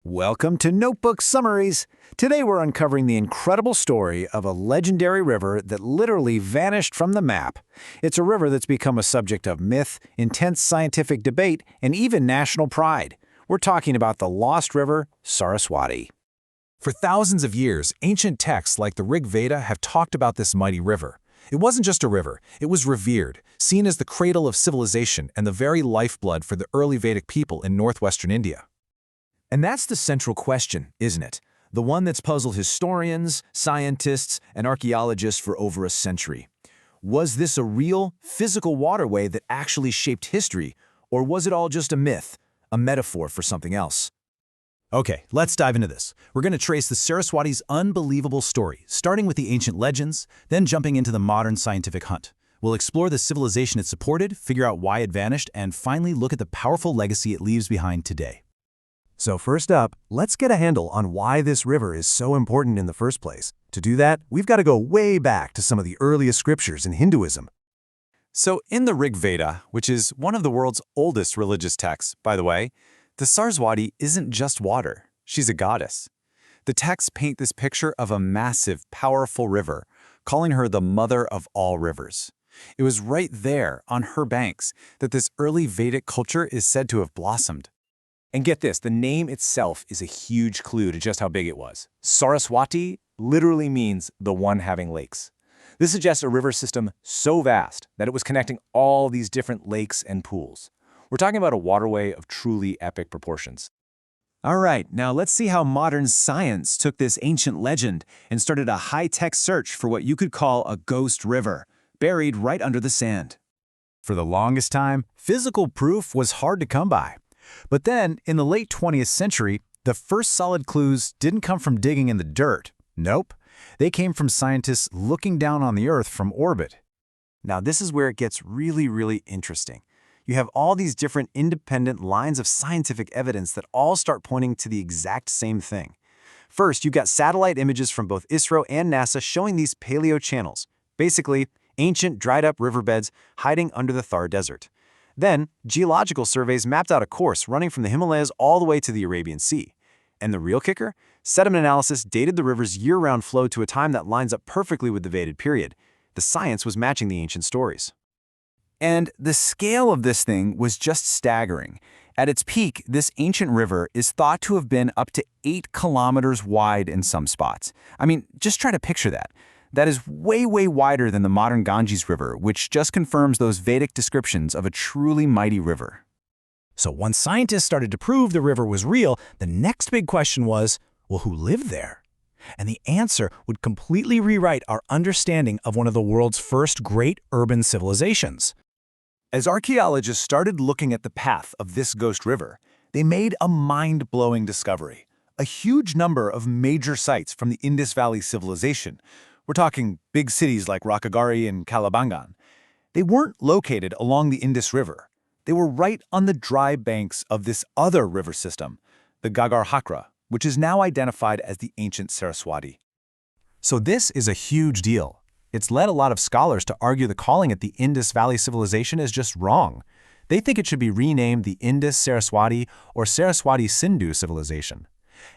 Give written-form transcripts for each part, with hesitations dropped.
Welcome to Notebook Summaries. Today we're uncovering the incredible story of a legendary river that literally vanished from the map. It's a river that's become a subject of myth, intense scientific debate, and even national pride. We're talking about the lost river, Saraswati. For thousands of years, ancient texts like the Rig Veda have talked about this mighty river. It wasn't just a river, it was revered, seen as the cradle of civilization and the very lifeblood for the early Vedic people in northwestern India. And that's the central question, isn't it? The one that's puzzled historians, scientists, and archaeologists for over a century. Was this a real, physical waterway that actually shaped history, or was it all just a myth, a metaphor for something else? Okay, let's dive into this. We're going to trace the Saraswati's unbelievable story, starting with the ancient legends, then jumping into the modern scientific hunt. We'll explore the civilization it supported, figure out why it vanished, and finally look at the powerful legacy it leaves behind today. So first up, let's get a handle on why this river is so important in the first place. To do that, we've got to go way back to some of the earliest scriptures in Hinduism. So in the Rig Veda, which is one of the world's oldest religious texts, by the way, the Saraswati isn't just water, she's a goddess. The texts paint this picture of a massive, powerful river, calling her the mother of all rivers. It was right there, on her banks, that this early Vedic culture is said to have blossomed. And get this, the name itself is a huge clue to just how big it was. Saraswati literally means the one having lakes. This suggests a river system so vast that it was connecting all these different lakes and pools. We're talking about a waterway of truly epic proportions. All right, now let's see how modern science took this ancient legend and started a high-tech search for what you could call a ghost river, buried right under the sand. For the longest time, physical proof was hard to come by. But then, in the late 20th century, the first solid clues didn't come from digging in the dirt. Nope. They came from scientists looking down on the Earth from orbit. Now this is where it gets really interesting. You have all these different independent lines of scientific evidence that all start pointing to the exact same thing. First, you've got satellite images from both ISRO and NASA showing these paleo channels, basically ancient dried-up riverbeds hiding under the Thar Desert. Then, geological surveys mapped out a course running from the Himalayas all the way to the Arabian Sea. And the real kicker? Sediment analysis dated the river's year-round flow to a time that lines up perfectly with the Vedic period. The science was matching the ancient stories. And the scale of this thing was just staggering. At its peak, this ancient river is thought to have been up to 8 kilometers wide in some spots. I mean, just try to picture that. That is way wider than the modern Ganges River, which just confirms those Vedic descriptions of a truly mighty river. So once scientists started to prove the river was real, the next big question was, well, who lived there? And the answer would completely rewrite our understanding of one of the world's first great urban civilizations. As archaeologists started looking at the path of this ghost river, they made a mind-blowing discovery. A huge number of major sites from the Indus Valley Civilization. We're talking big cities like Rakagari and Kalibangan. They weren't located along the Indus River. They were right on the dry banks of this other river system, the Gagar-Hakra, which is now identified as the ancient Saraswati. So this is a huge deal. It's led a lot of scholars to argue the calling it the Indus Valley Civilization is just wrong. They think it should be renamed the Indus Saraswati or Saraswati Sindhu Civilization.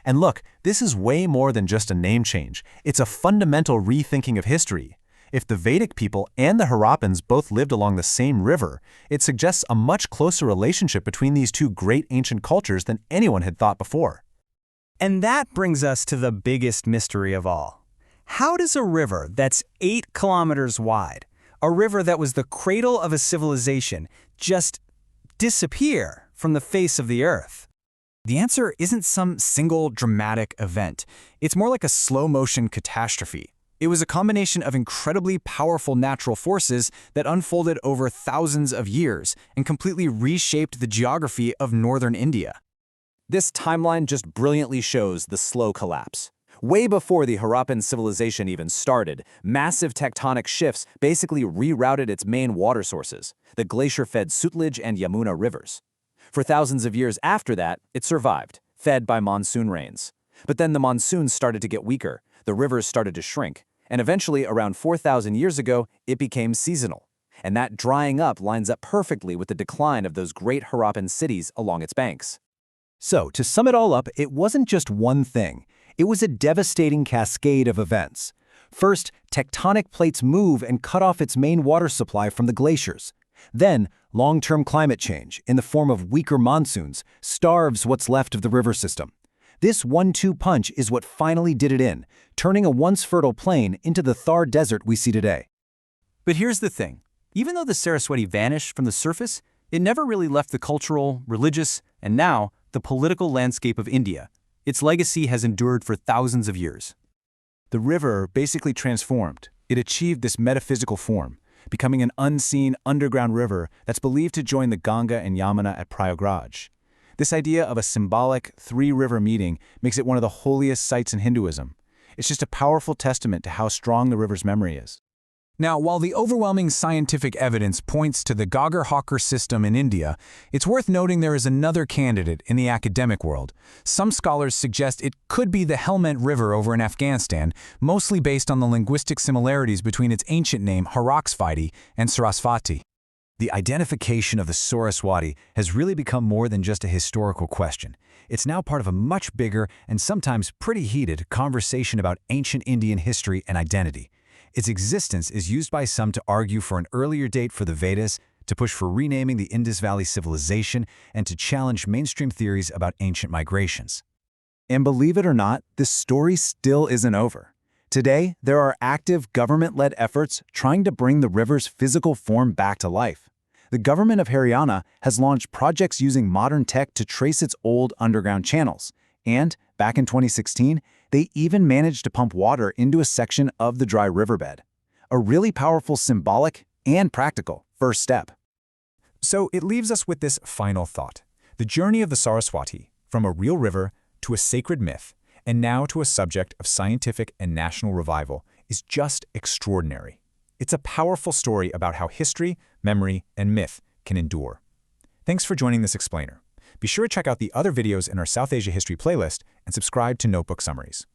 And look, this is way more than just a name change. It's a fundamental rethinking of history. If the Vedic people and the Harappans both lived along the same river, it suggests a much closer relationship between these two great ancient cultures than anyone had thought before. And that brings us to the biggest mystery of all. How does a river that's 8 kilometers wide, a river that was the cradle of a civilization, just disappear from the face of the Earth? The answer isn't some single dramatic event. It's more like a slow-motion catastrophe. It was a combination of incredibly powerful natural forces that unfolded over thousands of years and completely reshaped the geography of northern India. This timeline just brilliantly shows the slow collapse. Way before the Harappan civilization even started, massive tectonic shifts basically rerouted its main water sources, the glacier-fed Sutlej and Yamuna rivers. For thousands of years after that, it survived, fed by monsoon rains. But then the monsoons started to get weaker, the rivers started to shrink, and eventually, around 4,000 years ago, it became seasonal. And that drying up lines up perfectly with the decline of those great Harappan cities along its banks. So, to sum it all up, it wasn't just one thing. It was a devastating cascade of events. First, tectonic plates move and cut off its main water supply from the glaciers. Then, long-term climate change, in the form of weaker monsoons, starves what's left of the river system. This 1-2 punch is what finally did it in, turning a once fertile plain into the Thar Desert we see today. But here's the thing. Even though the Saraswati vanished from the surface, it never really left the cultural, religious, and now the political landscape of India. Its legacy has endured for thousands of years. The river basically transformed. It achieved this metaphysical form, becoming an unseen underground river that's believed to join the Ganga and Yamuna at Prayagraj. This idea of a symbolic three-river meeting makes it one of the holiest sites in Hinduism. It's just a powerful testament to how strong the river's memory is. Now, while the overwhelming scientific evidence points to the Ghaggar-Hakor system in India, it's worth noting there is another candidate in the academic world. Some scholars suggest it could be the Helmand River over in Afghanistan, mostly based on the linguistic similarities between its ancient name Saraswati and Sarasvati. The identification of the Saraswati has really become more than just a historical question. It's now part of a much bigger and sometimes pretty heated conversation about ancient Indian history and identity. Its existence is used by some to argue for an earlier date for the Vedas, to push for renaming the Indus Valley Civilization, and to challenge mainstream theories about ancient migrations. And believe it or not, this story still isn't over. Today, there are active government-led efforts trying to bring the river's physical form back to life. The government of Haryana has launched projects using modern tech to trace its old underground channels. And, back in 2016, they even managed to pump water into a section of the dry riverbed. A really powerful symbolic and practical first step. So it leaves us with this final thought. The journey of the Saraswati, from a real river to a sacred myth, and now to a subject of scientific and national revival, is just extraordinary. It's a powerful story about how history, memory, and myth can endure. Thanks for joining this explainer. Be sure to check out the other videos in our South Asia History playlist and subscribe to Notebook Summaries.